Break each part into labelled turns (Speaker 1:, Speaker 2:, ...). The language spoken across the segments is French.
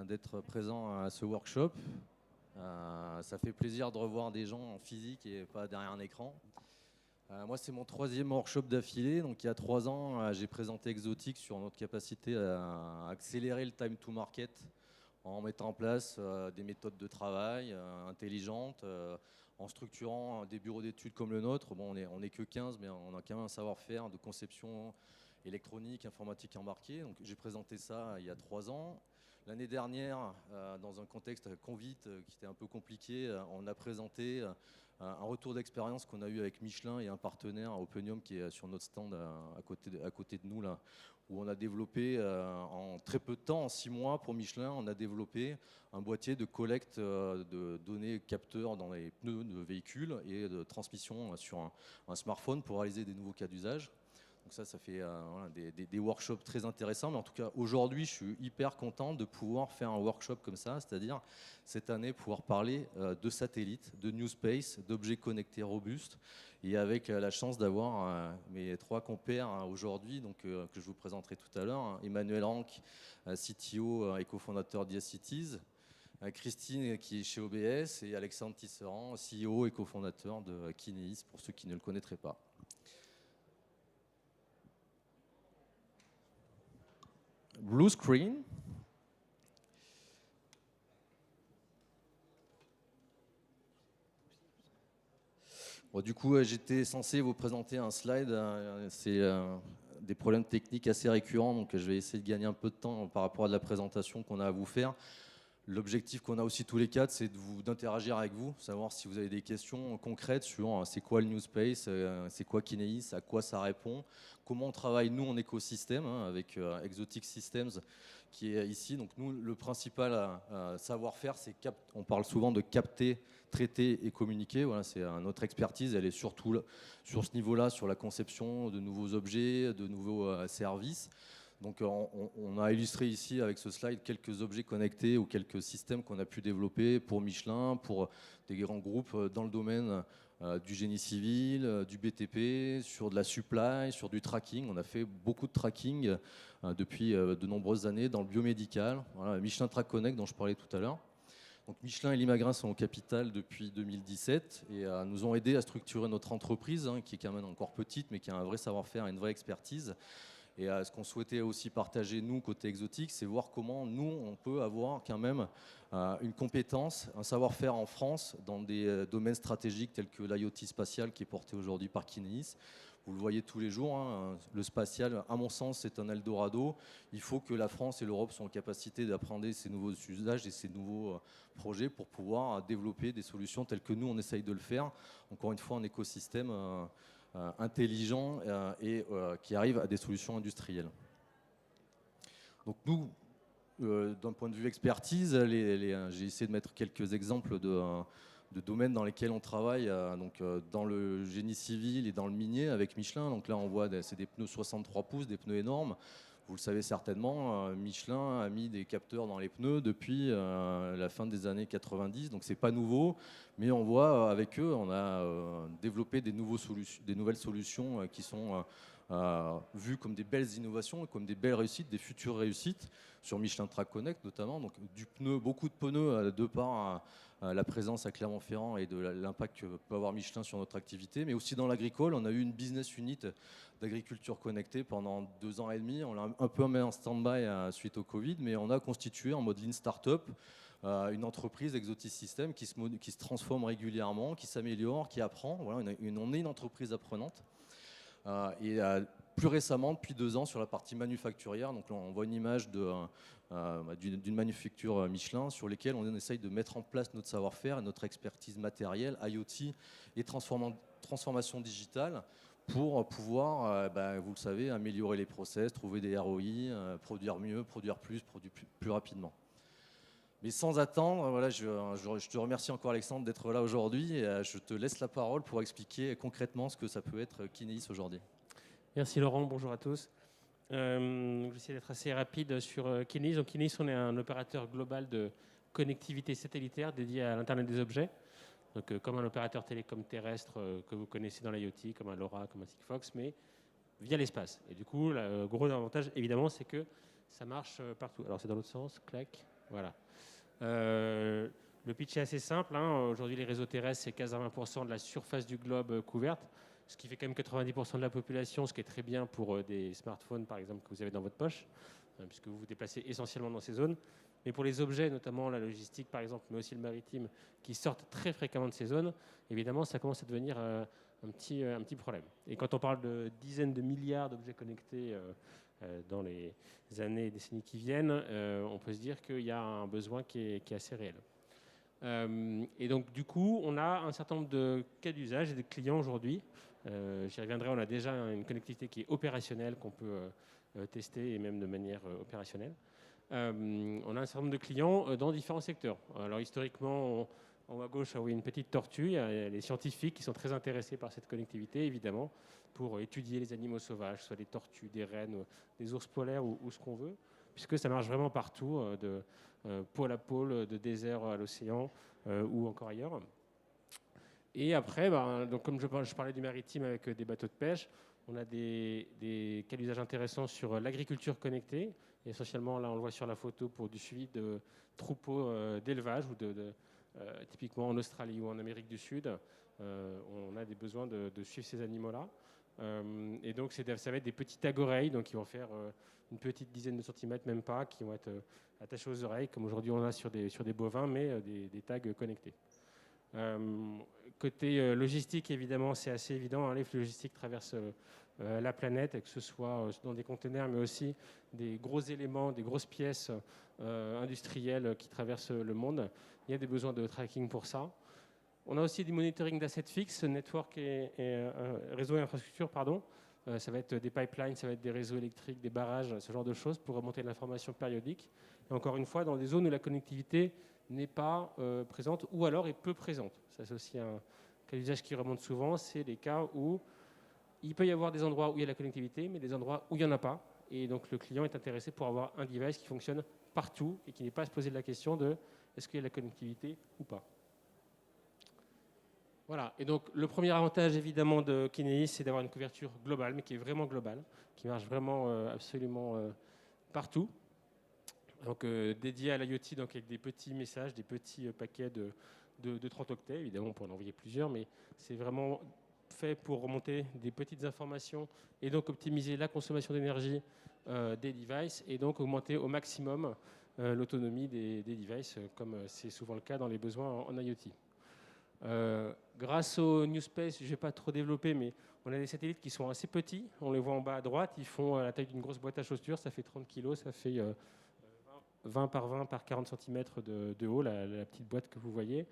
Speaker 1: D'être présent à ce workshop. Ça fait plaisir de revoir des gens en physique et pas derrière un écran. Moi, c'est mon troisième workshop d'affilée. Donc, il y a 3 ans, j'ai présenté Exotic sur notre capacité à accélérer le time to market en mettant en place des méthodes de travail intelligentes, en structurant des bureaux d'études comme le nôtre. Bon, on est que 15, mais on a quand même un savoir-faire de conception électronique, informatique embarquée. Donc, j'ai présenté ça il y a 3 ans. L'année dernière, dans un contexte Covid qui était un peu compliqué, on a présenté un retour d'expérience qu'on a eu avec Michelin et un partenaire, Openium, qui est sur notre stand à côté de nous, là, où on a développé en très peu de temps, en 6 mois pour Michelin, on a développé un boîtier de collecte de données capteurs dans les pneus de véhicules et de transmission sur un smartphone pour réaliser des nouveaux cas d'usage. Donc ça fait voilà, des workshops très intéressants. Mais en tout cas, aujourd'hui, je suis hyper content de pouvoir faire un workshop comme ça, c'est-à-dire cette année pouvoir parler de satellites, de New Space, d'objets connectés robustes, et avec la chance d'avoir mes 3 compères aujourd'hui, donc que je vous présenterai tout à l'heure, Emmanuel Rank, CTO et cofondateur d'IACities, Christine qui est chez OBS, et Alexandre Tisserand, CEO et cofondateur de Kineis, pour ceux qui ne le connaîtraient pas. Blue screen. Bon, du coup, j'étais censé vous présenter un slide. C'est des problèmes techniques assez récurrents, donc je vais essayer de gagner un peu de temps par rapport à la présentation qu'on a à vous faire. L'objectif qu'on a aussi tous les quatre, c'est d'interagir avec vous, savoir si vous avez des questions concrètes sur c'est quoi le New Space, c'est quoi Kineis, à quoi ça répond, comment on travaille nous en écosystème avec Exotic Systems qui est ici. Donc nous, le principal savoir-faire, c'est on parle souvent de capter, traiter et communiquer. Voilà, c'est notre expertise, elle est surtout sur ce niveau-là, sur la conception de nouveaux objets, de nouveaux services. Donc on a illustré ici avec ce slide quelques objets connectés ou quelques systèmes qu'on a pu développer pour Michelin, pour des grands groupes dans le domaine du génie civil, du BTP, sur de la supply, sur du tracking. On a fait beaucoup de tracking depuis de nombreuses années dans le biomédical. Voilà, Michelin Track Connect dont je parlais tout à l'heure. Donc Michelin et Limagrin sont au capital depuis 2017 et nous ont aidé à structurer notre entreprise qui est quand même encore petite mais qui a un vrai savoir-faire et une vraie expertise. Et ce qu'on souhaitait aussi partager, nous, côté Exotic, c'est voir comment nous, on peut avoir quand même une compétence, un savoir-faire en France dans des domaines stratégiques tels que l'IoT spatial qui est porté aujourd'hui par Kineis. Vous le voyez tous les jours, le spatial, à mon sens, c'est un Eldorado. Il faut que la France et l'Europe soient en capacité d'apprendre ces nouveaux usages et ces nouveaux projets pour pouvoir développer des solutions telles que nous, on essaye de le faire. Encore une fois, un écosystème intelligent et qui arrive à des solutions industrielles. Donc nous, d'un point de vue expertise, j'ai essayé de mettre quelques exemples de domaines dans lesquels on travaille, donc dans le génie civil et dans le minier avec Michelin. Donc là, on voit c'est des pneus 63 pouces, des pneus énormes. Vous le savez certainement, Michelin a mis des capteurs dans les pneus depuis la fin des années 90, donc c'est pas nouveau, mais on voit avec eux, on a développé des nouvelles solutions qui sont vues comme des belles innovations, comme des belles réussites, des futures réussites sur Michelin Track Connect notamment. Donc du pneu, beaucoup de pneus de par la présence à Clermont-Ferrand et de l'impact que peut avoir Michelin sur notre activité, mais aussi dans l'agricole. On a eu une business unit d'agriculture connectée pendant 2 ans et demi. On l'a un peu mis en stand-by suite au Covid, mais on a constitué en mode lean startup une entreprise Exotic Systems qui se transforme régulièrement, qui s'améliore, qui apprend. Voilà, on est une entreprise apprenante. Et plus récemment, depuis 2 ans, sur la partie manufacturière, donc là, on voit une image d'une manufacture Michelin sur lesquelles on essaye de mettre en place notre savoir-faire et notre expertise matérielle, IoT et transformation digitale pour pouvoir, vous le savez, améliorer les process, trouver des ROI, produire mieux, produire plus rapidement. Mais sans attendre, voilà, je te remercie encore Alexandre d'être là aujourd'hui et je te laisse la parole pour expliquer concrètement ce que ça peut être Kineis aujourd'hui.
Speaker 2: Merci Laurent, bonjour à tous. Je vais essayer d'être assez rapide sur Kineis. Donc Kineis, on est un opérateur global de connectivité satellitaire dédié à l'Internet des objets. Donc comme un opérateur télécom terrestre que vous connaissez dans l'IoT, comme un LoRa, comme un Sigfox, mais via l'espace. Et du coup, le gros avantage, évidemment, c'est que ça marche partout. Alors c'est dans l'autre sens, clac, voilà. Le pitch est assez simple, hein. Aujourd'hui, les réseaux terrestres, c'est 15 à 20% de la surface du globe couverte, ce qui fait quand même 90% de la population, ce qui est très bien pour des smartphones, par exemple, que vous avez dans votre poche, puisque vous vous déplacez essentiellement dans ces zones. Mais pour les objets, notamment la logistique, par exemple, mais aussi le maritime, qui sortent très fréquemment de ces zones, évidemment, ça commence à devenir un petit problème. Et quand on parle de dizaines de milliards d'objets connectés dans les années et décennies qui viennent, on peut se dire qu'il y a un besoin qui est assez réel. Et donc, du coup, on a un certain nombre de cas d'usage et de clients aujourd'hui. J'y reviendrai, on a déjà une connectivité qui est opérationnelle, qu'on peut tester et même de manière opérationnelle. On a un certain nombre de clients dans différents secteurs. Alors, historiquement, en haut à gauche, vous voyez une petite tortue. Il y a les scientifiques qui sont très intéressés par cette connectivité, évidemment, pour étudier les animaux sauvages, soit des tortues, des rennes, des ours polaires ou ce qu'on veut, puisque ça marche vraiment partout, de pôle à pôle, de désert à l'océan ou encore ailleurs. Et après, donc comme je parlais du maritime avec des bateaux de pêche, on a des cas d'usage intéressants sur l'agriculture connectée. Et essentiellement, là, on le voit sur la photo pour du suivi de troupeaux d'élevage ou typiquement en Australie ou en Amérique du Sud. On a des besoins de suivre ces animaux-là. Et donc, ça va être des petits tags oreilles, donc qui vont faire une petite dizaine de centimètres, même pas, qui vont être attachés aux oreilles, comme aujourd'hui on a sur des bovins, mais des tags connectés. Côté logistique, évidemment, c'est assez évident, hein, les flux logistiques traversent la planète, que ce soit dans des containers, mais aussi des gros éléments, des grosses pièces industrielles qui traversent le monde. Il y a des besoins de tracking pour ça. On a aussi du monitoring d'assets fixes, network et réseau et infrastructure, pardon. Ça va être des pipelines, ça va être des réseaux électriques, des barrages, ce genre de choses pour remonter de l'information périodique. Et encore une fois, dans des zones où la connectivité n'est pas présente ou alors est peu présente. Ça, c'est aussi un cas d'usage qui remonte souvent, c'est les cas où il peut y avoir des endroits où il y a la connectivité, mais des endroits où il n'y en a pas. Et donc le client est intéressé pour avoir un device qui fonctionne partout et qui n'est pas à se poser la question de est-ce qu'il y a la connectivité ou pas. Voilà, et donc le premier avantage évidemment de Kineis, c'est d'avoir une couverture globale, mais qui est vraiment globale, qui marche vraiment absolument partout. Donc dédié à l'IoT, donc avec des petits messages, des petits paquets de 30 octets, évidemment on peut en envoyer plusieurs, mais c'est vraiment fait pour remonter des petites informations et donc optimiser la consommation d'énergie des devices et donc augmenter au maximum l'autonomie des devices, comme c'est souvent le cas dans les besoins en IoT. Grâce au New Space, je ne vais pas trop développer, mais on a des satellites qui sont assez petits. On les voit en bas à droite, ils font la taille d'une grosse boîte à chaussures, ça fait 30 kg, ça fait 20 par 20 par 40 cm de haut, la petite boîte que vous voyez.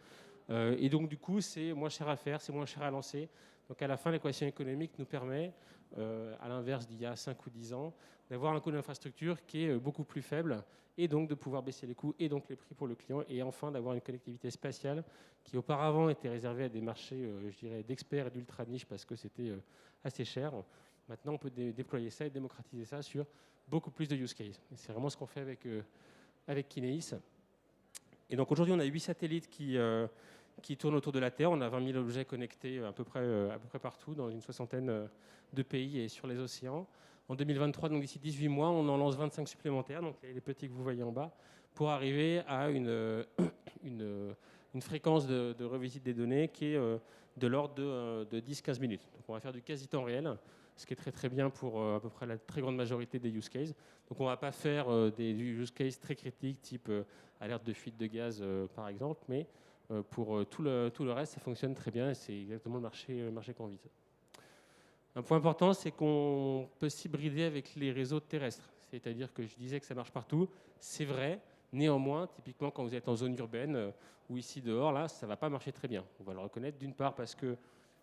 Speaker 2: Et donc du coup, c'est moins cher à faire, c'est moins cher à lancer. Donc à la fin, l'équation économique nous permet, à l'inverse d'il y a 5 ou 10 ans, d'avoir un coût d'infrastructure qui est beaucoup plus faible et donc de pouvoir baisser les coûts et donc les prix pour le client et enfin d'avoir une connectivité spatiale qui auparavant était réservée à des marchés, je dirais, d'experts et d'ultra niche parce que c'était assez cher. Maintenant, on peut déployer ça et démocratiser ça sur beaucoup plus de use cases. C'est vraiment ce qu'on fait avec Kineis. Et donc aujourd'hui, on a 8 satellites qui tournent autour de la Terre. On a 20 000 objets connectés à peu près partout, dans une soixantaine de pays et sur les océans. En 2023, donc d'ici 18 mois, on en lance 25 supplémentaires, donc les petits que vous voyez en bas, pour arriver à une fréquence de revisite des données qui est de l'ordre de 10-15 minutes. Donc on va faire du quasi-temps réel, ce qui est très très bien pour à peu près la très grande majorité des use cases. Donc on ne va pas faire des use cases très critiques, type alerte de fuite de gaz par exemple, mais pour tout le reste, ça fonctionne très bien et c'est exactement le marché qu'on vise. Un point important, c'est qu'on peut s'hybrider avec les réseaux terrestres. C'est-à-dire que je disais que ça marche partout, c'est vrai. Néanmoins, typiquement quand vous êtes en zone urbaine ou ici dehors, là, ça ne va pas marcher très bien. On va le reconnaître d'une part parce qu'il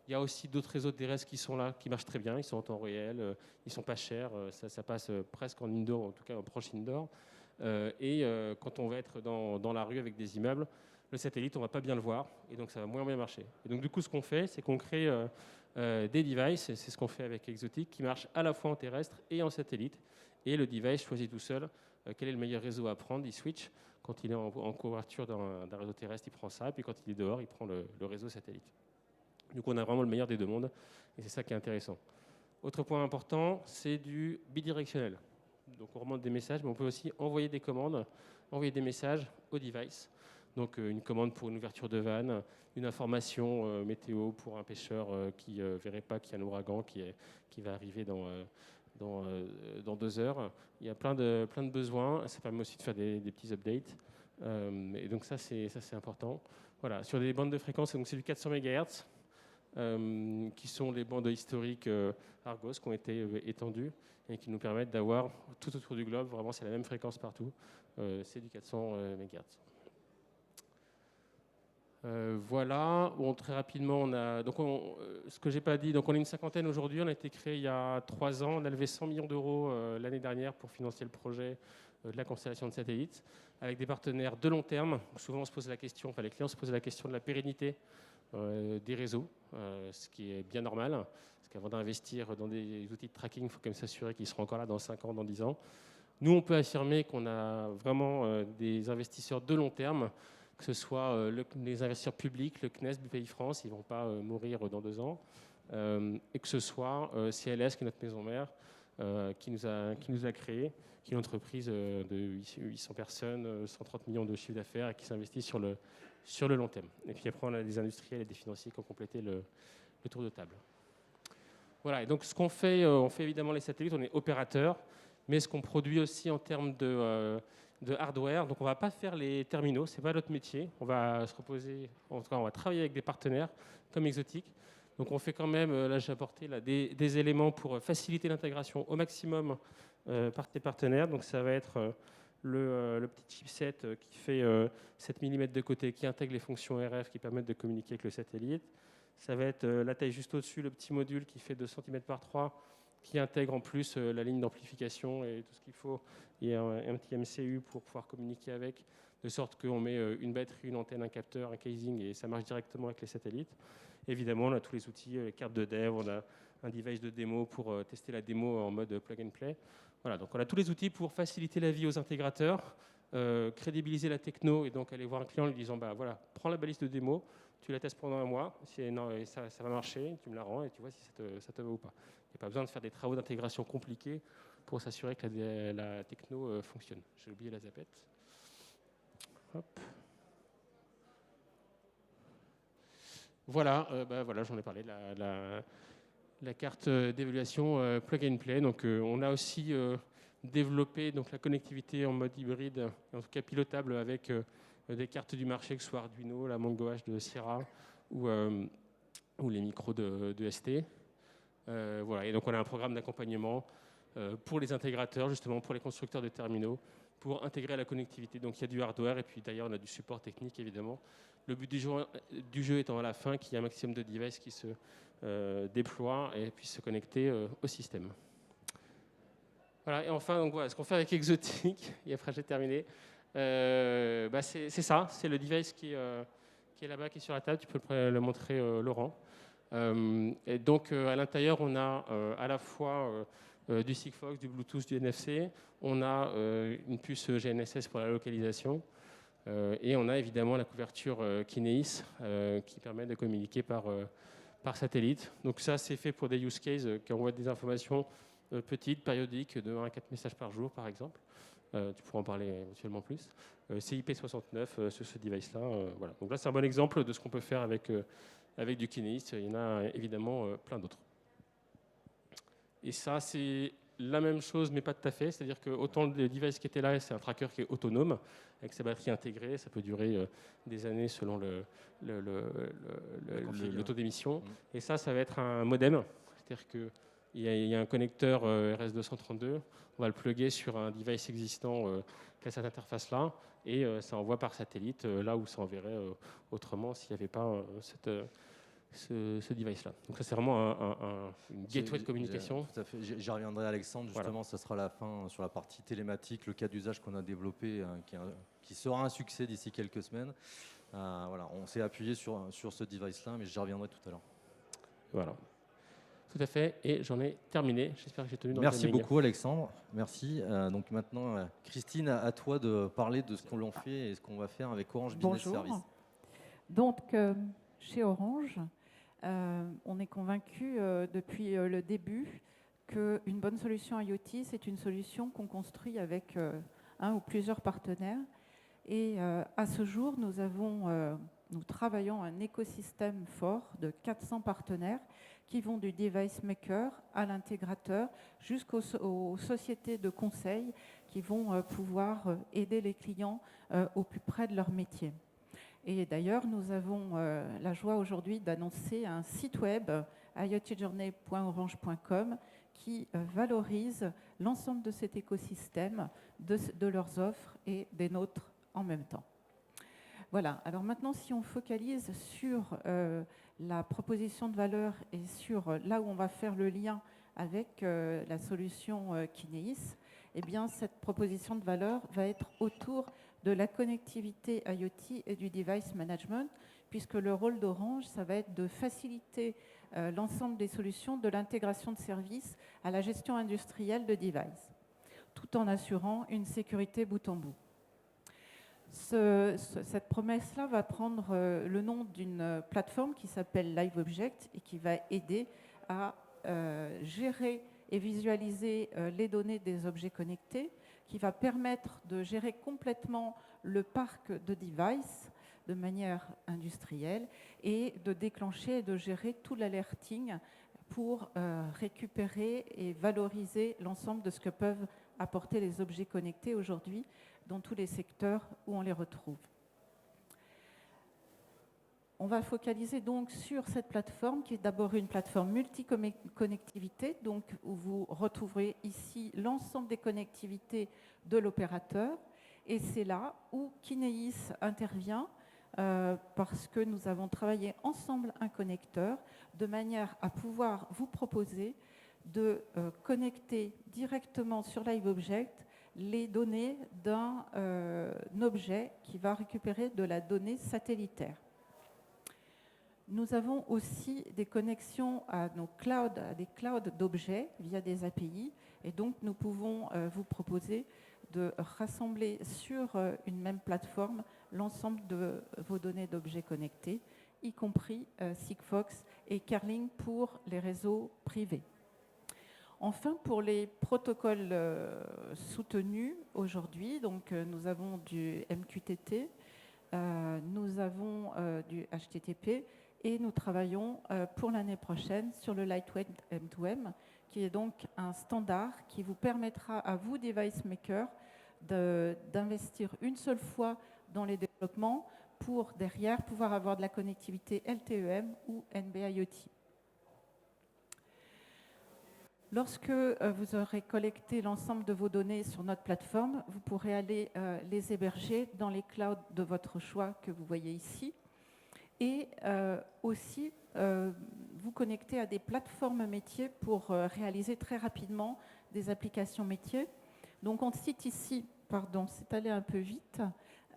Speaker 2: y a aussi d'autres réseaux terrestres qui sont là, qui marchent très bien. Ils sont en temps réel, ils ne sont pas chers, ça passe presque en indoor, en tout cas en proche indoor. Quand on va être dans la rue avec des immeubles, le satellite, on ne va pas bien le voir et donc ça va moins bien marcher. Et donc du coup, ce qu'on fait, c'est qu'on crée des devices, et c'est ce qu'on fait avec Exotic, qui marchent à la fois en terrestre et en satellite. Et le device choisit tout seul quel est le meilleur réseau à prendre, il switch. Quand il est en couverture d'un réseau terrestre, il prend ça, et puis quand il est dehors, il prend le réseau satellite. Du coup, on a vraiment le meilleur des deux mondes, et c'est ça qui est intéressant. Autre point important, c'est du bidirectionnel. Donc on remonte des messages, mais on peut aussi envoyer des commandes, envoyer des messages au device. Donc une commande pour une ouverture de vanne, une information météo pour un pêcheur qui ne verrait pas qu'il y a un ouragan qui va arriver dans 2 heures. Il y a plein de besoins. Ça permet aussi de faire des petits updates. Et donc ça c'est important. Voilà, sur des bandes de fréquences, donc c'est du 400 MHz, qui sont les bandes historiques Argos qui ont été étendues et qui nous permettent d'avoir tout autour du globe, vraiment c'est la même fréquence partout, c'est du 400 MHz. Voilà, bon, très rapidement, on a, donc ce que j'ai pas dit, donc on est une cinquantaine aujourd'hui, on a été créé il y a 3 ans, on a levé 100 millions d'euros l'année dernière pour financer le projet de la constellation de satellites, avec des partenaires de long terme. Souvent on se pose la question, enfin les clients se posent la question de la pérennité des réseaux, ce qui est bien normal, parce qu'avant d'investir dans des outils de tracking, il faut quand même s'assurer qu'ils seront encore là dans 5 ans, dans 10 ans. Nous, on peut affirmer qu'on a vraiment des investisseurs de long terme, que ce soit les investisseurs publics, le CNES, BPI France, ils ne vont pas mourir dans 2 ans, et que ce soit CLS, qui est notre maison mère, qui nous a créé, qui est une entreprise de 800 personnes, 130 millions de chiffre d'affaires et qui s'investit sur le long terme. Et puis après, on a des industriels et des financiers qui ont complété le tour de table. Voilà, et donc ce qu'on fait, on fait évidemment les satellites, on est opérateur, mais ce qu'on produit aussi en termes de hardware, donc on ne va pas faire les terminaux, ce n'est pas notre métier, on va se reposer, en tout cas on va travailler avec des partenaires comme Exotic. Donc on fait quand même, là j'ai apporté là, des éléments pour faciliter l'intégration au maximum par tes partenaires, donc ça va être le petit chipset qui fait 7 mm de côté, qui intègre les fonctions RF qui permettent de communiquer avec le satellite. Ça va être la taille juste au-dessus, le petit module qui fait 2 cm par 3, qui intègre en plus la ligne d'amplification et tout ce qu'il faut, et un petit MCU pour pouvoir communiquer avec, de sorte qu'on met une batterie, une antenne, un capteur, un casing, et ça marche directement avec les satellites. Évidemment, on a tous les outils, les cartes de dev, on a un device de démo pour tester la démo en mode plug and play. Voilà, donc on a tous les outils pour faciliter la vie aux intégrateurs, crédibiliser la techno, et donc aller voir un client en lui disant, bah voilà, prends la balise de démo, tu la testes pendant 1 mois, si non, ça va marcher, tu me la rends et tu vois si ça te va ou pas. Il n'y a pas besoin de faire des travaux d'intégration compliqués pour s'assurer que la techno fonctionne. J'ai oublié la zapette. Hop. Voilà, voilà, j'en ai parlé, la carte d'évaluation plug and play. Donc, on a aussi développé donc, la connectivité en mode hybride, en tout cas pilotable avec des cartes du marché, que ce soit Arduino, la Mango H de Sierra ou les micros de ST. Voilà. Et donc on a un programme d'accompagnement pour les intégrateurs, justement pour les constructeurs de terminaux, pour intégrer la connectivité. Donc il y a du hardware et puis d'ailleurs on a du support technique évidemment. Le but du jeu étant à la fin qu'il y ait un maximum de devices qui se déploient et puissent se connecter au système. Voilà, et enfin, donc, voilà, ce qu'on fait avec Exotic, et après j'ai terminé, c'est ça, c'est le device qui est là-bas, qui est sur la table, tu peux le montrer Laurent. Et donc à l'intérieur, on a à la fois du Sigfox, du Bluetooth, du NFC, on a une puce GNSS pour la localisation, et on a évidemment la couverture Kineis qui permet de communiquer par satellite. Donc ça, c'est fait pour des use cases qui envoient des informations petites, périodiques, de 1 à 4 messages par jour, par exemple. Tu pourras en parler éventuellement plus. C'est IP69 sur ce device-là. Voilà. Donc là, c'est un bon exemple de ce qu'on peut faire avec du Kineis. Il y en a évidemment plein d'autres. Et ça, c'est la même chose, mais pas tout à fait. C'est-à-dire que autant le device qui était là, c'est un tracker qui est autonome, avec sa batterie intégrée. Ça peut durer des années selon le taux d'émission. Et ça va être un modem. C'est-à-dire qu'il y a un connecteur RS232. On va le plugger sur un device existant qui a cette interface-là. Et ça envoie par satellite là où ça enverrait autrement s'il n'y avait pas ce device-là. Donc ça, c'est vraiment une gateway de communication.
Speaker 1: Tout à fait. J'y reviendrai, Alexandre. Justement, voilà. Ça sera la fin sur la partie télématique, le cas d'usage qu'on a développé, qui sera un succès d'ici quelques semaines. Voilà, on s'est appuyé sur ce device-là, mais j'y reviendrai tout à l'heure.
Speaker 2: Voilà. Tout à fait, et j'en ai terminé. J'espère que j'ai tenu dans
Speaker 1: Merci beaucoup, Alexandre. Merci. Donc maintenant, Christine, à toi de parler de ce qu'on l'on fait et ce qu'on va faire avec Orange Business Service.
Speaker 3: Donc, chez Orange, on est convaincu depuis le début qu'une bonne solution IoT, c'est une solution qu'on construit avec un ou plusieurs partenaires. Et à ce jour, nous travaillons un écosystème fort de 400 partenaires qui vont du device maker à l'intégrateur jusqu'aux sociétés de conseil qui vont pouvoir aider les clients au plus près de leur métier. Et d'ailleurs, nous avons la joie aujourd'hui d'annoncer un site web iotjourney.orange.com qui valorise l'ensemble de cet écosystème, de leurs offres et des nôtres en même temps. Voilà, alors maintenant si on focalise sur la proposition de valeur et sur là où on va faire le lien avec la solution Kineis, eh bien cette proposition de valeur va être autour de la connectivité IoT et du device management, puisque le rôle d'Orange, ça va être de faciliter l'ensemble des solutions de l'intégration de services à la gestion industrielle de devices, tout en assurant une sécurité bout en bout. Cette promesse-là va prendre le nom d'une plateforme qui s'appelle LiveObject et qui va aider à gérer et visualiser les données des objets connectés, qui va permettre de gérer complètement le parc de devices de manière industrielle et de déclencher et de gérer tout l'alerting pour récupérer et valoriser l'ensemble de ce que peuvent apporter les objets connectés aujourd'hui dans tous les secteurs où on les retrouve. On va focaliser donc sur cette plateforme qui est d'abord une plateforme multi-connectivité, donc où vous retrouverez ici l'ensemble des connectivités de l'opérateur. Et c'est là où Kineis intervient parce que nous avons travaillé ensemble un connecteur de manière à pouvoir vous proposer de connecter directement sur LiveObject les données d'un objet qui va récupérer de la donnée satellitaire. Nous avons aussi des connexions à nos clouds, à des clouds d'objets via des API, et donc nous pouvons vous proposer de rassembler sur une même plateforme l'ensemble de vos données d'objets connectés, y compris Sigfox et Kerling pour les réseaux privés. Enfin, pour les protocoles soutenus aujourd'hui, donc nous avons du MQTT, nous avons du HTTP et nous travaillons pour l'année prochaine sur le Lightweight M2M, qui est donc un standard qui vous permettra à vous, device maker, d'investir une seule fois dans les développements pour derrière pouvoir avoir de la connectivité LTE-M ou NB-IoT. Lorsque vous aurez collecté l'ensemble de vos données sur notre plateforme, vous pourrez aller les héberger dans les clouds de votre choix que vous voyez ici et aussi vous connecter à des plateformes métiers pour réaliser très rapidement des applications métiers. Donc on cite ici, pardon, c'est allé un peu vite,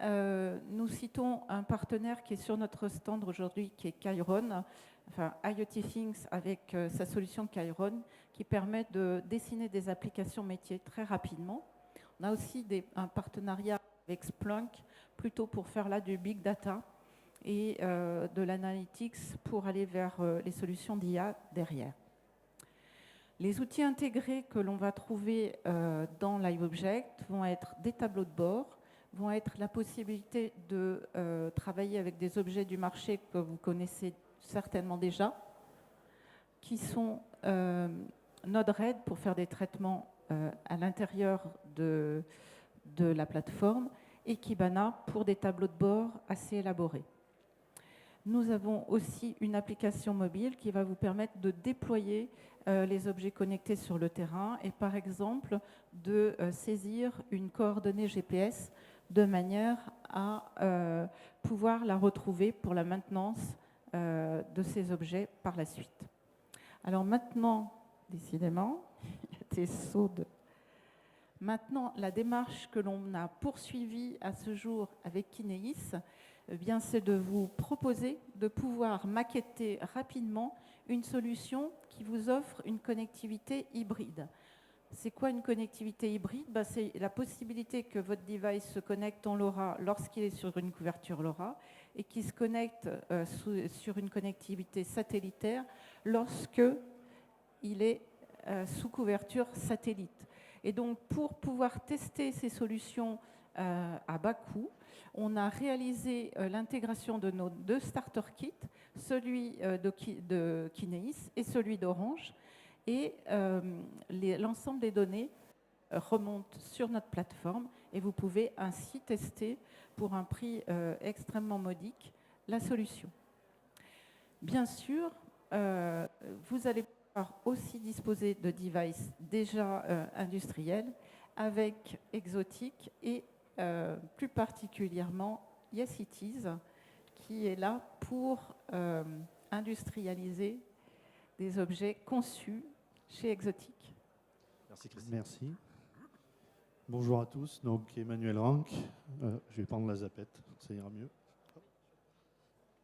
Speaker 3: nous citons un partenaire qui est sur notre stand aujourd'hui qui est Chiron, enfin IoT Things avec sa solution Chiron qui permet de dessiner des applications métiers très rapidement. On a aussi un partenariat avec Splunk plutôt pour faire là du big data et de l'analytics pour aller vers les solutions d'IA derrière. Les outils intégrés que l'on va trouver dans LiveObject vont être des tableaux de bord, vont être la possibilité de travailler avec des objets du marché que vous connaissez certainement déjà, qui sont Node-RED pour faire des traitements à l'intérieur de la plateforme et Kibana pour des tableaux de bord assez élaborés. Nous avons aussi une application mobile qui va vous permettre de déployer les objets connectés sur le terrain et par exemple de saisir une coordonnée GPS de manière à pouvoir la retrouver pour la maintenance de ces objets par la suite. Alors maintenant, décidément, il y a des sauts de... Maintenant, la démarche que l'on a poursuivie à ce jour avec Kineis, eh bien, c'est de vous proposer de pouvoir maqueter rapidement une solution qui vous offre une connectivité hybride. C'est quoi une connectivité hybride? C'est la possibilité que votre device se connecte en LoRa lorsqu'il est sur une couverture LoRa et qui se connecte sur une connectivité satellitaire lorsque il est sous couverture satellite. Et donc, pour pouvoir tester ces solutions à bas coût, on a réalisé l'intégration de nos 2 starter kits, celui de Kineis et celui d'Orange. Et l'ensemble des données remonte sur notre plateforme et vous pouvez ainsi tester pour un prix extrêmement modique la solution. Bien sûr, vous allez pouvoir aussi disposer de devices déjà industriels avec Exotic et plus particulièrement YesItIs qui est là pour industrialiser des objets conçus chez Exotic.
Speaker 1: Merci Christine.
Speaker 4: Merci. Bonjour à tous, donc Emmanuel Rank. Je vais prendre la zapette, ça ira mieux.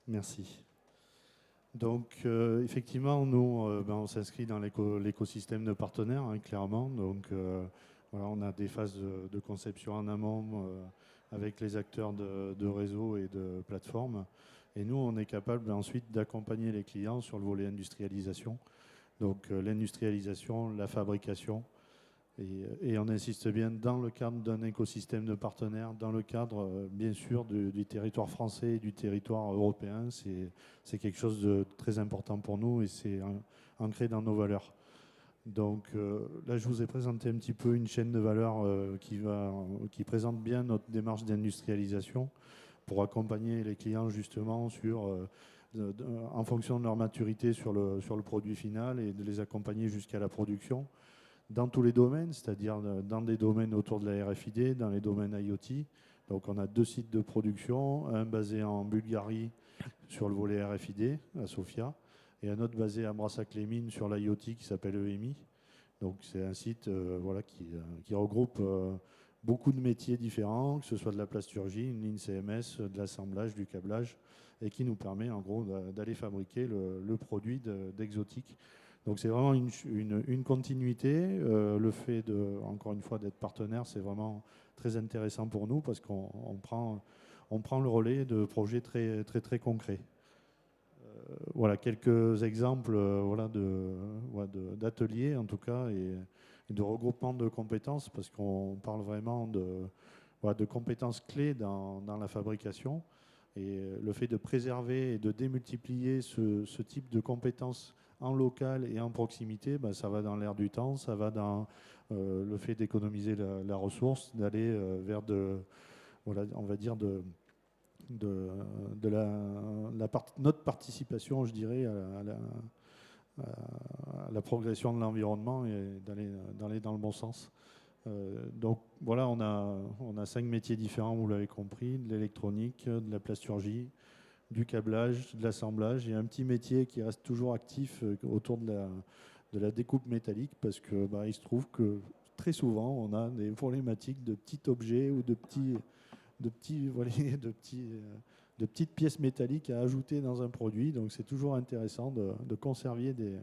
Speaker 4: Merci. Donc effectivement, nous, on s'inscrit dans l'écosystème de partenaires, hein, clairement. Donc voilà, on a des phases de conception en amont avec les acteurs de réseau et de plateforme. Et nous, on est capable ensuite d'accompagner les clients sur le volet industrialisation. Donc l'industrialisation, la fabrication. Et on insiste bien dans le cadre d'un écosystème de partenaires, dans le cadre bien sûr du territoire français et du territoire européen. C'est quelque chose de très important pour nous et c'est ancré dans nos valeurs. Donc là, je vous ai présenté un petit peu une chaîne de valeur qui présente bien notre démarche d'industrialisation pour accompagner les clients justement en fonction de leur maturité sur le produit final et de les accompagner jusqu'à la production dans tous les domaines, c'est-à-dire dans des domaines autour de la RFID, dans les domaines IoT. Donc on a 2 sites de production, un basé en Bulgarie sur le volet RFID à Sofia et un autre basé à Brassac-les-Mines sur l'IoT qui s'appelle EMI. Donc c'est un site qui regroupe beaucoup de métiers différents, que ce soit de la plasturgie, une ligne CMS, de l'assemblage, du câblage, et qui nous permet en gros d'aller fabriquer le produit d'Exotic. Donc c'est vraiment une continuité. Le fait encore une fois d'être partenaire, c'est vraiment très intéressant pour nous parce qu'on prend le relais de projets très, très, très concrets. Voilà quelques exemples d'ateliers en tout cas et de regroupement de compétences parce qu'on parle vraiment de compétences clés dans la fabrication. Et le fait de préserver et de démultiplier ce type de compétences en local et en proximité, ça va dans l'air du temps, ça va dans le fait d'économiser la ressource, d'aller vers on va dire notre participation, je dirais, à la progression de l'environnement et d'aller dans le bon sens. Donc voilà, on a 5 métiers différents, vous l'avez compris, de l'électronique, de la plasturgie, du câblage, de l'assemblage et un petit métier qui reste toujours actif autour de la découpe métallique parce que il se trouve que très souvent on a des problématiques de petits objets ou de petites pièces métalliques à ajouter dans un produit. Donc c'est toujours intéressant de conserver des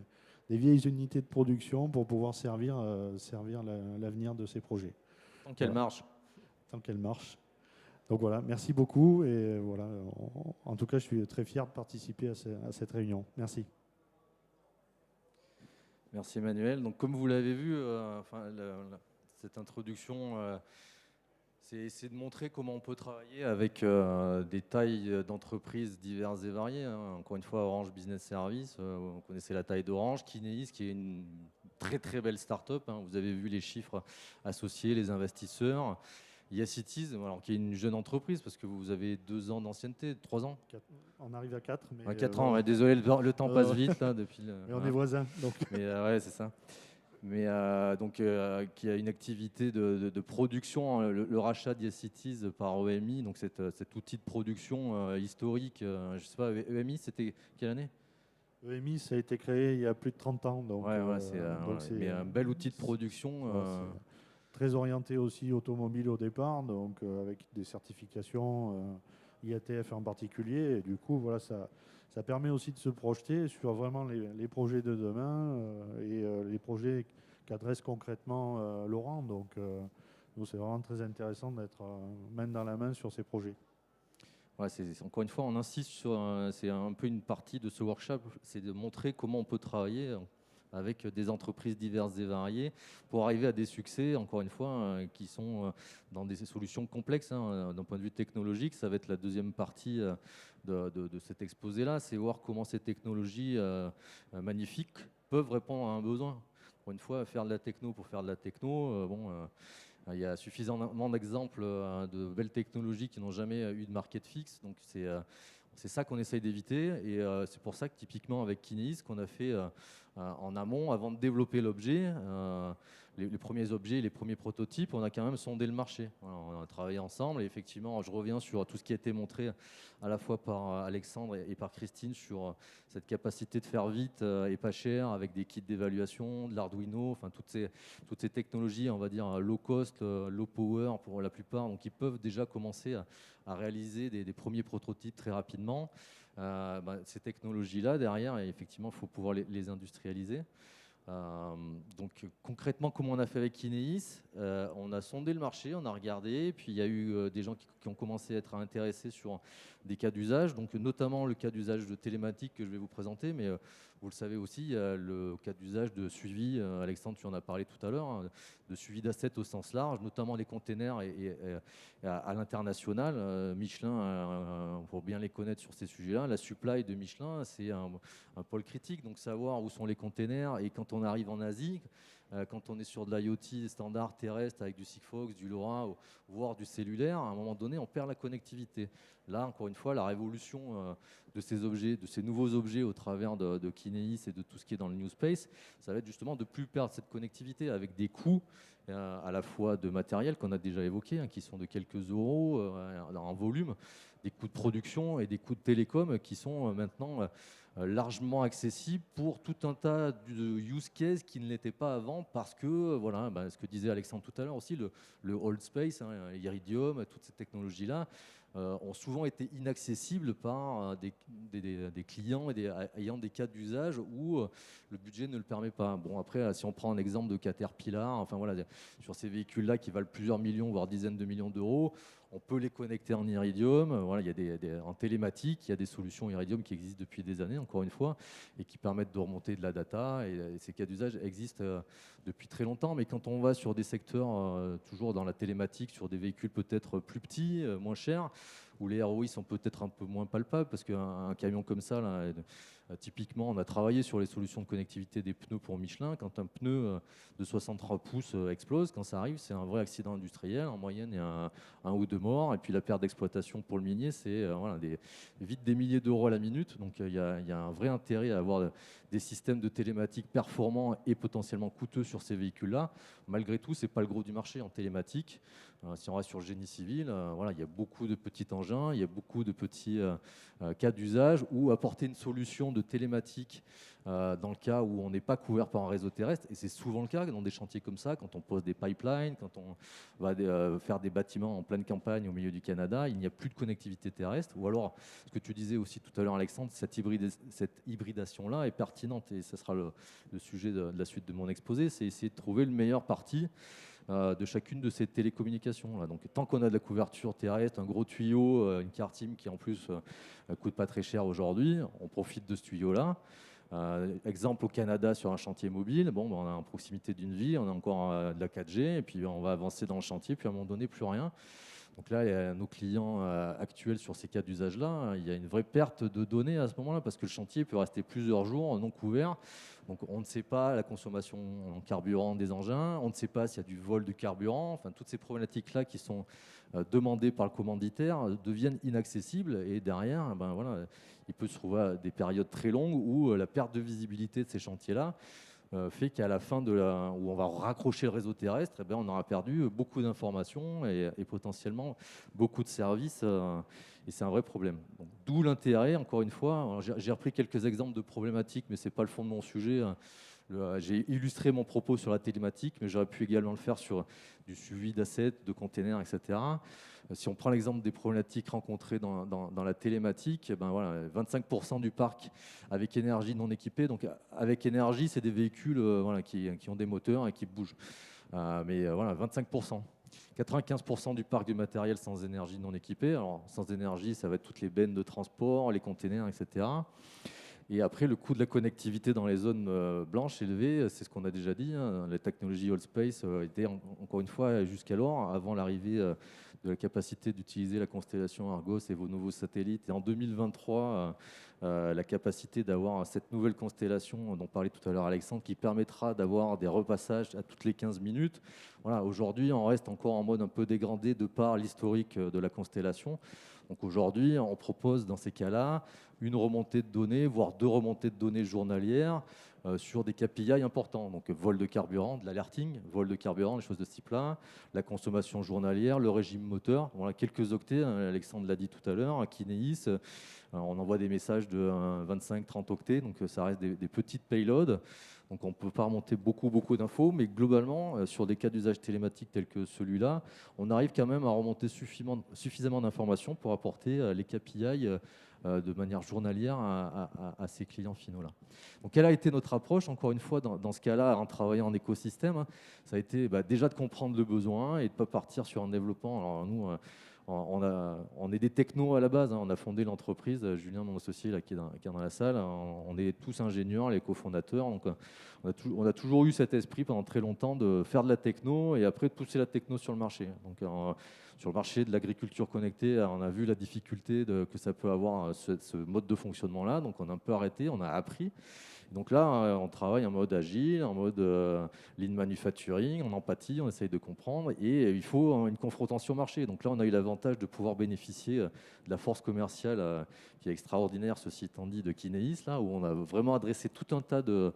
Speaker 4: vieilles unités de production pour pouvoir servir l'avenir de ces projets.
Speaker 1: Tant qu'elle marche.
Speaker 4: Tant qu'elle marche. Donc voilà, merci beaucoup et voilà, en tout cas je suis très fier de participer à cette réunion. Merci.
Speaker 1: Merci Emmanuel. Donc comme vous l'avez vu, cette introduction, c'est essayer de montrer comment on peut travailler avec des tailles d'entreprises diverses et variées. Hein. Encore une fois, Orange Business Service, vous connaissez la taille d'Orange, Kineis qui est une très très belle start-up. Hein. Vous avez vu les chiffres associés, les investisseurs. YesItIs, alors, qui est une jeune entreprise parce que vous avez 2 ans d'ancienneté, 3 ans.
Speaker 4: On arrive à 4. Mais
Speaker 1: 4 ans, ouais, désolé, le temps passe vite là depuis.
Speaker 4: Mais on est voisins. Donc.
Speaker 1: Mais ouais, c'est ça. Mais qui a une activité de production, hein, le rachat d'YesItIs par EMI, donc cet outil de production historique. Je ne sais pas, EMI, c'était quelle année?
Speaker 4: EMI, ça a été créé il y a plus de 30 ans. Donc,
Speaker 1: c'est un bel outil de production.
Speaker 4: Très orienté aussi automobile au départ, donc avec des certifications IATF en particulier. Et du coup, voilà, ça permet aussi de se projeter sur vraiment les projets de demain et les projets qu'adresse concrètement Laurent. Donc, nous, c'est vraiment très intéressant d'être main dans la main sur ces projets.
Speaker 1: Ouais, encore une fois, on insiste sur, c'est un peu une partie de ce workshop, c'est de montrer comment on peut travailler avec des entreprises diverses et variées pour arriver à des succès, encore une fois, qui sont dans des solutions complexes. D'un point de vue technologique, ça va être la deuxième partie de cet exposé-là, c'est voir comment ces technologies magnifiques peuvent répondre à un besoin. Encore une fois, faire de la techno pour faire de la techno, il y a suffisamment d'exemples de belles technologies qui n'ont jamais eu de market fixe. Donc c'est ça qu'on essaye d'éviter. Et c'est pour ça que typiquement avec Kinesis, qu'on a fait en amont, avant de développer l'objet, les premiers objets, les premiers prototypes, on a quand même sondé le marché. Voilà, on a travaillé ensemble. Et effectivement, je reviens sur tout ce qui a été montré à la fois par Alexandre et par Christine sur cette capacité de faire vite et pas cher avec des kits d'évaluation, de l'Arduino, enfin toutes ces technologies, on va dire low cost, low power pour la plupart, donc ils peuvent déjà commencer à réaliser des premiers prototypes très rapidement. Ces technologies-là, derrière, effectivement, il faut pouvoir les industrialiser. Donc concrètement, comment on a fait avec Kinesis, on a sondé le marché, on a regardé, puis il y a eu des gens qui ont commencé à être intéressés sur des cas d'usage, donc notamment le cas d'usage de télématique que je vais vous présenter, mais vous le savez aussi, il y a le cas d'usage de suivi, Alexandre, tu en as parlé tout à l'heure, hein, de suivi d'assets au sens large, notamment les containers et à l'international. Michelin, pour bien les connaître sur ces sujets-là, la supply de Michelin, c'est un pôle critique, donc savoir où sont les containers, et quand on arrive en Asie, quand on est sur de l'IoT standard terrestre avec du Sigfox, du LoRa, voire du cellulaire, à un moment donné, on perd la connectivité. Là, encore une fois, la révolution de ces objets, de ces nouveaux objets au travers de Kinesis et de tout ce qui est dans le New Space, ça va être justement de ne plus perdre cette connectivité avec des coûts à la fois de matériel qu'on a déjà évoqué, qui sont de quelques euros en volume, des coûts de production et des coûts de télécom qui sont maintenant largement accessible pour tout un tas de use cases qui ne l'étaient pas avant parce que, voilà, ce que disait Alexandre tout à l'heure aussi, le old space, Iridium, toutes ces technologies-là ont souvent été inaccessibles par des clients ayant des cas d'usage où le budget ne le permet pas. Bon, après, si on prend un exemple de Caterpillar, enfin voilà, sur ces véhicules-là qui valent plusieurs millions, voire dizaines de millions d'euros, on peut les connecter en Iridium. Voilà, il y a en télématique, il y a des solutions Iridium qui existent depuis des années, encore une fois, et qui permettent de remonter de la data. Et ces cas d'usage existent depuis très longtemps. Mais quand on va sur des secteurs, toujours dans la télématique, sur des véhicules peut-être plus petits, moins chers, où les ROI sont peut-être un peu moins palpables, parce qu'un camion comme ça, là, typiquement, on a travaillé sur les solutions de connectivité des pneus pour Michelin. Quand un pneu de 63 pouces explose, quand ça arrive, c'est un vrai accident industriel. En moyenne, il y a un ou deux morts. Et puis la perte d'exploitation pour le minier, c'est vite des milliers d'euros à la minute. Donc il y a un vrai intérêt à avoir des systèmes de télématique performants et potentiellement coûteux sur ces véhicules-là. Malgré tout, ce n'est pas le gros du marché en télématique. Si on reste sur le génie civil, il y a beaucoup de petits engins, il y a beaucoup de petits cas d'usage où apporter une solution de télématique dans le cas où on n'est pas couvert par un réseau terrestre, et c'est souvent le cas dans des chantiers comme ça, quand on pose des pipelines, quand on va faire des bâtiments en pleine campagne au milieu du Canada, il n'y a plus de connectivité terrestre. Ou alors, ce que tu disais aussi tout à l'heure, Alexandre, cette hybridation-là est pertinente, et ce sera le sujet de la suite de mon exposé, c'est essayer de trouver le meilleur parti de chacune de ces télécommunications-là. Donc, tant qu'on a de la couverture terrestre, un gros tuyau, une carte SIM qui en plus coûte pas très cher aujourd'hui, on profite de ce tuyau-là. Exemple au Canada sur un chantier mobile, on est en proximité d'une ville, on a encore de la 4G, et puis on va avancer dans le chantier, puis à un moment donné, plus rien. Donc là, il y a nos clients actuels sur ces cas d'usage-là, il y a une vraie perte de données à ce moment-là, parce que le chantier peut rester plusieurs jours non couvert. Donc on ne sait pas la consommation en carburant des engins, on ne sait pas s'il y a du vol de carburant, enfin toutes ces problématiques-là qui sont demandées par le commanditaire deviennent inaccessibles, et derrière, il peut se trouver à des périodes très longues où la perte de visibilité de ces chantiers-là fait qu'à la fin où on va raccrocher le réseau terrestre, on aura perdu beaucoup d'informations et potentiellement beaucoup de services, et c'est un vrai problème. D'où l'intérêt, encore une fois, j'ai repris quelques exemples de problématiques, mais ce n'est pas le fond de mon sujet. J'ai illustré mon propos sur la télématique, mais j'aurais pu également le faire sur du suivi d'assets, de containers, etc. Si on prend l'exemple des problématiques rencontrées dans la télématique, 25% du parc avec énergie non équipée. Donc avec énergie, c'est des véhicules qui ont des moteurs et qui bougent. 25%. 95% du parc du matériel sans énergie non équipée. Alors sans énergie, ça va être toutes les bennes de transport, les containers, etc. Et après, le coût de la connectivité dans les zones blanches élevées, c'est ce qu'on a déjà dit. Hein. La technologie Allspace était encore une fois jusqu'alors, avant l'arrivée de la capacité d'utiliser la constellation Argos et vos nouveaux satellites. Et en 2023, la capacité d'avoir cette nouvelle constellation dont parlait tout à l'heure Alexandre, qui permettra d'avoir des repassages à toutes les 15 minutes. Voilà, aujourd'hui, on reste encore en mode un peu dégradé de par l'historique de la constellation. Donc aujourd'hui, on propose dans ces cas-là une remontée de données, voire 2 remontées de données journalières sur des KPI importants. Donc vol de carburant, de l'alerting, vol de carburant, des choses de ce type-là, la consommation journalière, le régime moteur. Voilà, quelques octets, hein, Alexandre l'a dit tout à l'heure, Kinéis, on envoie des messages de 25-30 octets, donc ça reste des petites payloads. Donc on ne peut pas remonter beaucoup d'infos, mais globalement, sur des cas d'usage télématique tels que celui-là, on arrive quand même à remonter suffisamment d'informations pour apporter les KPI de manière journalière à ces clients finaux-là. Donc quelle a été notre approche, encore une fois, dans ce cas-là, en travaillant en écosystème, hein, ça a été déjà de comprendre le besoin et de ne pas partir sur un développement. Alors nous, on est des technos à la base, hein. On a fondé l'entreprise, Julien, mon associé là, qui est dans la salle, on est tous ingénieurs, les cofondateurs, donc on a toujours eu cet esprit pendant très longtemps de faire de la techno et après de pousser la techno sur le marché. Donc sur le marché de l'agriculture connectée, on a vu la difficulté que ça peut avoir ce mode de fonctionnement-là, donc on a un peu arrêté, on a appris. Donc là, on travaille en mode agile, en mode lean manufacturing, en empathie, on essaye de comprendre et il faut une confrontation marché. Donc là, on a eu l'avantage de pouvoir bénéficier de la force commerciale qui est extraordinaire, ceci étant dit, de Kinéis, là, où on a vraiment adressé tout un tas de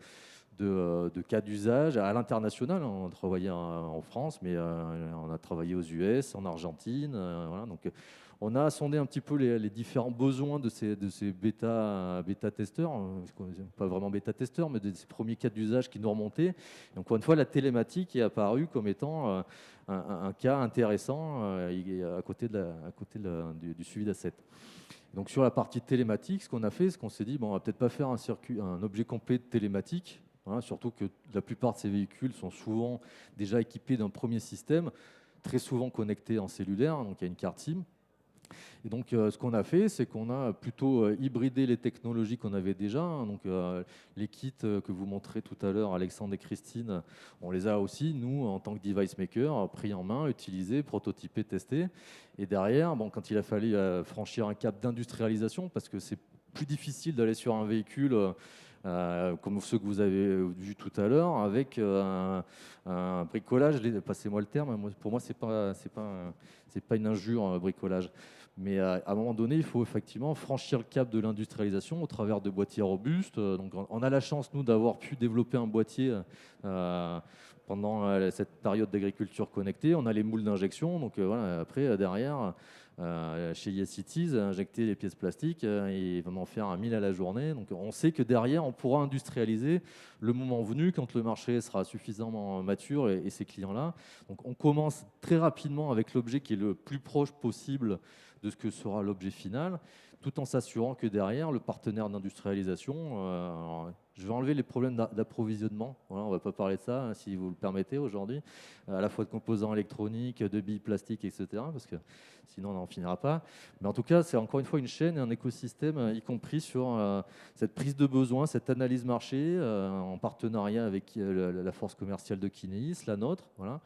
Speaker 1: cas d'usage à l'international. On a travaillé en France, mais on a travaillé aux US, en Argentine. Voilà. Donc, on a sondé un petit peu les différents besoins de ces bêta-testeurs, pas vraiment bêta-testeurs, mais de ces premiers cas d'usage qui nous remontaient. Et encore une fois, la télématique est apparue comme étant un cas intéressant à côté du suivi d'assets. Donc sur la partie télématique, ce qu'on a fait, c'est qu'on s'est dit, bon, on va peut-être pas faire un objet complet de télématique, hein, surtout que la plupart de ces véhicules sont souvent déjà équipés d'un premier système, très souvent connecté en cellulaire, donc il y a une carte SIM. Et donc, ce qu'on a fait, c'est qu'on a plutôt hybridé les technologies qu'on avait déjà. Hein. Donc, les kits que vous montrez tout à l'heure, Alexandre et Christine, on les a aussi, nous, en tant que device maker, pris en main, utilisés, prototypés, testés. Et derrière, bon, quand il a fallu franchir un cap d'industrialisation, parce que c'est plus difficile d'aller sur un véhicule comme ceux que vous avez vus tout à l'heure, avec un bricolage, passez-moi le terme, pour moi, c'est pas une injure, un bricolage. Mais à un moment donné, il faut effectivement franchir le cap de l'industrialisation au travers de boîtiers robustes. Donc, on a la chance, nous, d'avoir pu développer un boîtier pendant cette période d'agriculture connectée. On a les moules d'injection. Donc, voilà, après, derrière, chez Yes Cities, injecter les pièces plastiques et vraiment faire 1000 à la journée. Donc, on sait que derrière, on pourra industrialiser le moment venu quand le marché sera suffisamment mature et ces clients-là. Donc, on commence très rapidement avec l'objet qui est le plus proche possible de ce que sera l'objet final, tout en s'assurant que derrière, le partenaire d'industrialisation, je vais enlever les problèmes d'approvisionnement, voilà, on ne va pas parler de ça, hein, si vous le permettez aujourd'hui, à la fois de composants électroniques, de billes plastiques, etc., parce que sinon on n'en finira pas. Mais en tout cas, c'est encore une fois une chaîne et un écosystème, y compris sur cette prise de besoin, cette analyse marché, en partenariat avec la force commerciale de Kinéis, la nôtre, voilà.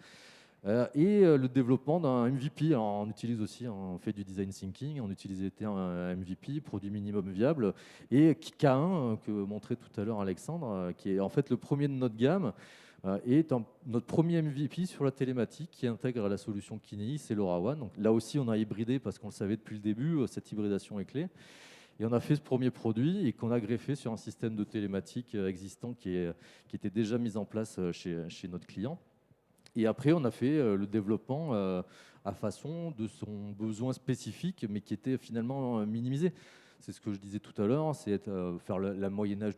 Speaker 1: Et le développement d'un MVP. Alors, on utilise aussi, on fait du design thinking, on utilise les termes MVP, produit minimum viable, et K1, que montrait tout à l'heure Alexandre, qui est en fait le premier de notre gamme, est notre premier MVP sur la télématique qui intègre la solution Kinéis et LoRaWAN. Donc là aussi, on a hybridé parce qu'on le savait depuis le début, cette hybridation est clé. Et on a fait ce premier produit et qu'on a greffé sur un système de télématique existant qui était déjà mis en place chez notre client. Et après, on a fait le développement à façon de son besoin spécifique, mais qui était finalement minimisé. C'est ce que je disais tout à l'heure, c'est faire la moyennage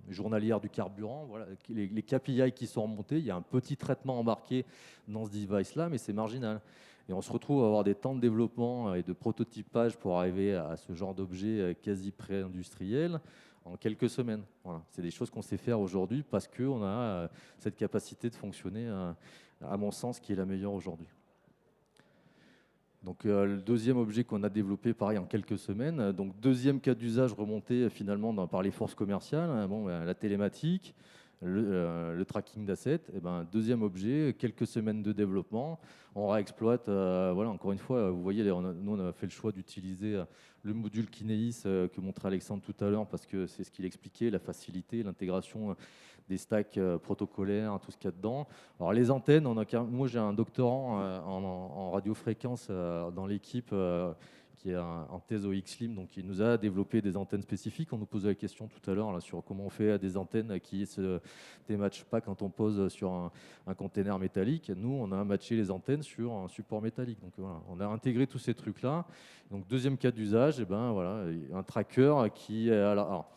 Speaker 1: journalière du carburant. Voilà, les KPI qui sont remontés, il y a un petit traitement embarqué dans ce device-là, mais c'est marginal. Et on se retrouve à avoir des temps de développement et de prototypage pour arriver à ce genre d'objet quasi pré-industriel en quelques semaines. Voilà. C'est des choses qu'on sait faire aujourd'hui parce qu'on a cette capacité de fonctionner, à mon sens, qui est la meilleure aujourd'hui. Donc le deuxième objet qu'on a développé pareil en quelques semaines. Donc deuxième cas d'usage remonté finalement par les forces commerciales, la télématique, le tracking d'assets. Et ben, deuxième objet, quelques semaines de développement. On réexploite, voilà, encore une fois, vous voyez, nous on a fait le choix d'utiliser le module Kineis que montrait Alexandre tout à l'heure parce que c'est ce qu'il expliquait, la facilité, l'intégration des stacks protocolaires, tout ce qu'il y a dedans. Alors les antennes, moi j'ai un doctorant en radiofréquence dans l'équipe qui est en thèse au Xlim, donc il nous a développé des antennes spécifiques. On nous posait la question tout à l'heure là, sur comment on fait des antennes qui se dématchent pas quand on pose sur un container métallique. Nous, on a matché les antennes sur un support métallique. Donc voilà, on a intégré tous ces trucs-là. Donc deuxième cas d'usage, voilà, un tracker qui est alors,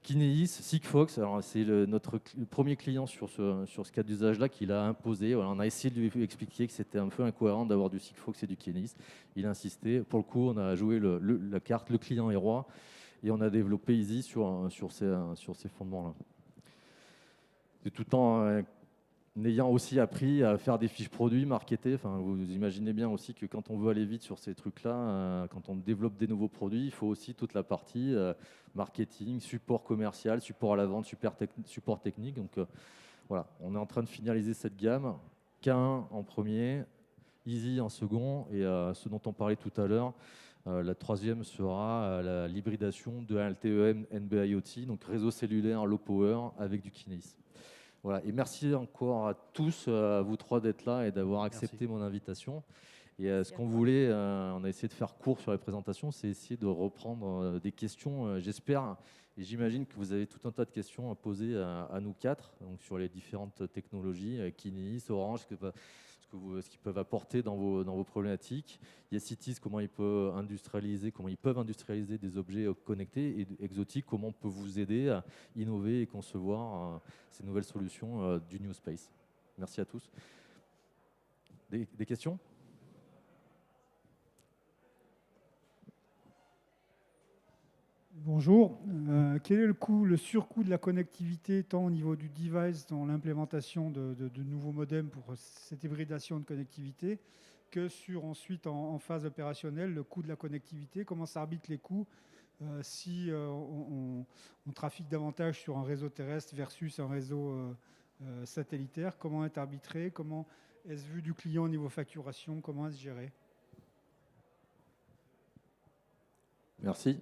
Speaker 1: Kineis, Sigfox, alors c'est notre premier client sur ce cas d'usage-là qui l'a imposé. Voilà, on a essayé de lui expliquer que c'était un peu incohérent d'avoir du Sigfox et du Kineis. Il a insisté. Pour le coup, on a joué la carte, le client est roi, et on a développé Easy sur ces fondements-là. C'est tout en ayant aussi appris à faire des fiches produits, marketer. Enfin, vous imaginez bien aussi que quand on veut aller vite sur ces trucs-là, quand on développe des nouveaux produits, il faut aussi toute la partie marketing, support commercial, support à la vente, support technique. Donc voilà, on est en train de finaliser cette gamme. K1 en premier, Easy en second, et ce dont on parlait tout à l'heure, la troisième sera l'hybridation de LTE-M NB-IoT, donc réseau cellulaire low power avec du Kineis. Voilà, et merci encore à tous, à vous trois d'être là et d'avoir accepté mon invitation. Et ce qu'on voulait, on a essayé de faire court sur les présentations, c'est essayer de reprendre des questions, j'espère, et j'imagine que vous avez tout un tas de questions à poser à nous quatre, donc sur les différentes technologies, Kineis, Orange, ce qu'ils peuvent apporter dans vos problématiques. YesCities, comment ils peuvent industrialiser des objets connectés, et Exotic, comment on peut vous aider à innover et concevoir ces nouvelles solutions du New Space. Merci à tous. Des questions ?
Speaker 5: Bonjour. Quel est le surcoût de la connectivité, tant au niveau du device dans l'implémentation de nouveaux modems pour cette hybridation de connectivité, que sur ensuite en phase opérationnelle, le coût de la connectivité? Comment s'arbitrent les coûts si on trafique davantage sur un réseau terrestre versus un réseau satellitaire? Comment est arbitré? Comment est-ce vu du client au niveau facturation? Comment est-ce géré?
Speaker 1: Merci.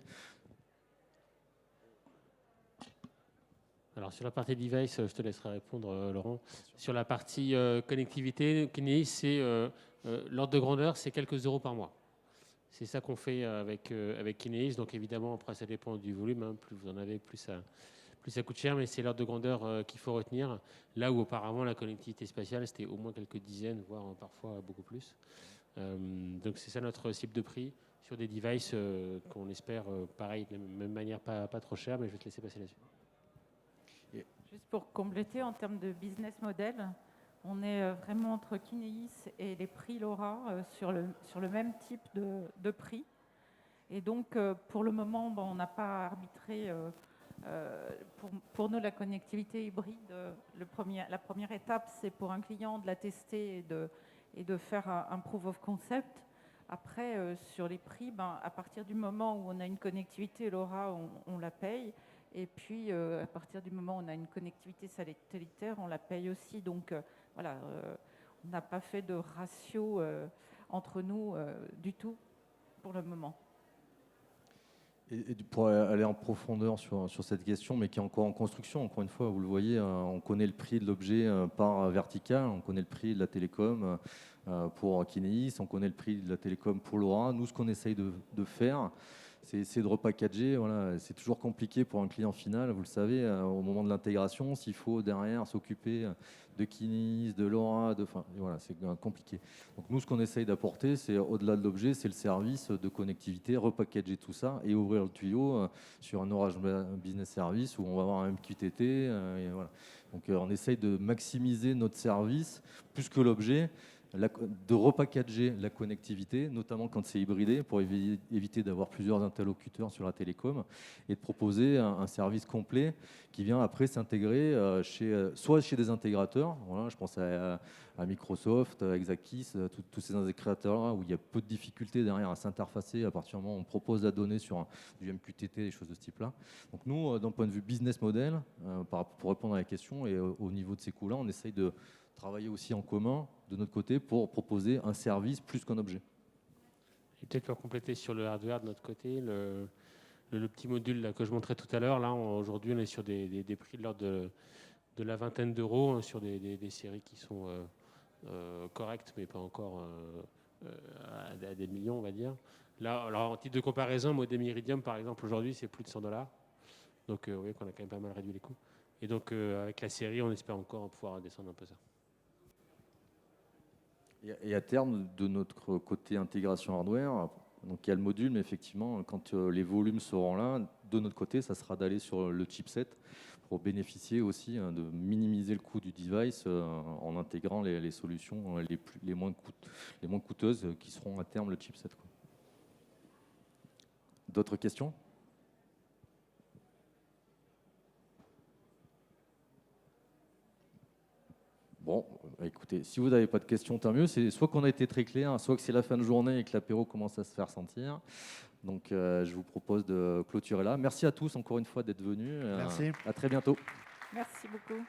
Speaker 2: Alors sur la partie device, je te laisserai répondre, Laurent. Sur la partie connectivité, Kineis, c'est l'ordre de grandeur, c'est quelques euros par mois. C'est ça qu'on fait avec Kineis. Donc évidemment, après ça dépend du volume. Hein. Plus vous en avez, plus ça coûte cher. Mais c'est l'ordre de grandeur qu'il faut retenir. Là où auparavant la connectivité spatiale, c'était au moins quelques dizaines, voire parfois beaucoup plus. Donc c'est ça notre cible de prix sur des devices qu'on espère, pareil, de la même manière, pas trop cher. Mais je vais te laisser passer là-dessus.
Speaker 3: Juste pour compléter, en termes de business model, on est vraiment entre Kineis et les prix LoRa sur le même type de prix. Et donc, pour le moment, on n'a pas arbitré. Pour nous, la connectivité hybride, la première étape, c'est pour un client de la tester et de faire un proof of concept. Après, sur les prix, à partir du moment où on a une connectivité LoRa, on la paye. Et puis, à partir du moment où on a une connectivité satellitaire, on la paye aussi. Donc, voilà, on n'a pas fait de ratio entre nous du tout pour le moment.
Speaker 1: Et pour aller en profondeur sur cette question, mais qui est encore en construction, encore une fois, vous le voyez, on connaît le prix de l'objet par vertical, on connaît le prix de la télécom pour Kineis, on connaît le prix de la télécom pour LoRa. Nous, ce qu'on essaye de faire, c'est essayer de repackager. Voilà. C'est toujours compliqué pour un client final, vous le savez, au moment de l'intégration, s'il faut derrière s'occuper de Kineis, de LoRa, voilà, c'est compliqué. Donc nous, ce qu'on essaye d'apporter, c'est au-delà de l'objet, c'est le service de connectivité, repackager tout ça et ouvrir le tuyau sur un Orange Business Service où on va avoir un MQTT. Et voilà. Donc on essaye de maximiser notre service plus que l'objet. de repackager la connectivité, notamment quand c'est hybridé, pour éviter d'avoir plusieurs interlocuteurs sur la télécom, et de proposer un service complet qui vient après s'intégrer soit chez des intégrateurs, voilà, je pense à Microsoft, Exakis, tous ces intégrateurs où il y a peu de difficultés derrière à s'interfacer à partir du moment où on propose la donnée sur du MQTT, des choses de ce type-là. Donc nous, d'un point de vue business model, pour répondre à la question, et au niveau de ces coûts-là, on essaye de travailler aussi en commun de notre côté pour proposer un service plus qu'un objet.
Speaker 2: Et peut-être pour compléter sur le hardware de notre côté, le petit module là, que je montrais tout à l'heure, là aujourd'hui on est sur des prix de l'ordre de la vingtaine d'euros sur des séries qui sont correctes mais pas encore à des millions on va dire. Là, alors en titre de comparaison, Modem Iridium par exemple aujourd'hui c'est plus de $100. Donc vous voyez qu'on a quand même pas mal réduit les coûts. Et donc avec la série on espère encore pouvoir descendre un peu ça.
Speaker 1: Et à terme, de notre côté intégration hardware, donc il y a le module, mais effectivement, quand les volumes seront là, de notre côté, ça sera d'aller sur le chipset pour bénéficier aussi de minimiser le coût du device en intégrant les solutions les moins coûteuses qui seront à terme le chipset, quoi. D'autres questions ? Bon, écoutez, si vous n'avez pas de questions, tant mieux. C'est soit qu'on a été très clair, soit que c'est la fin de journée et que l'apéro commence à se faire sentir. Donc, je vous propose de clôturer là. Merci à tous encore une fois d'être venus.
Speaker 4: Merci.
Speaker 1: À très bientôt.
Speaker 3: Merci beaucoup.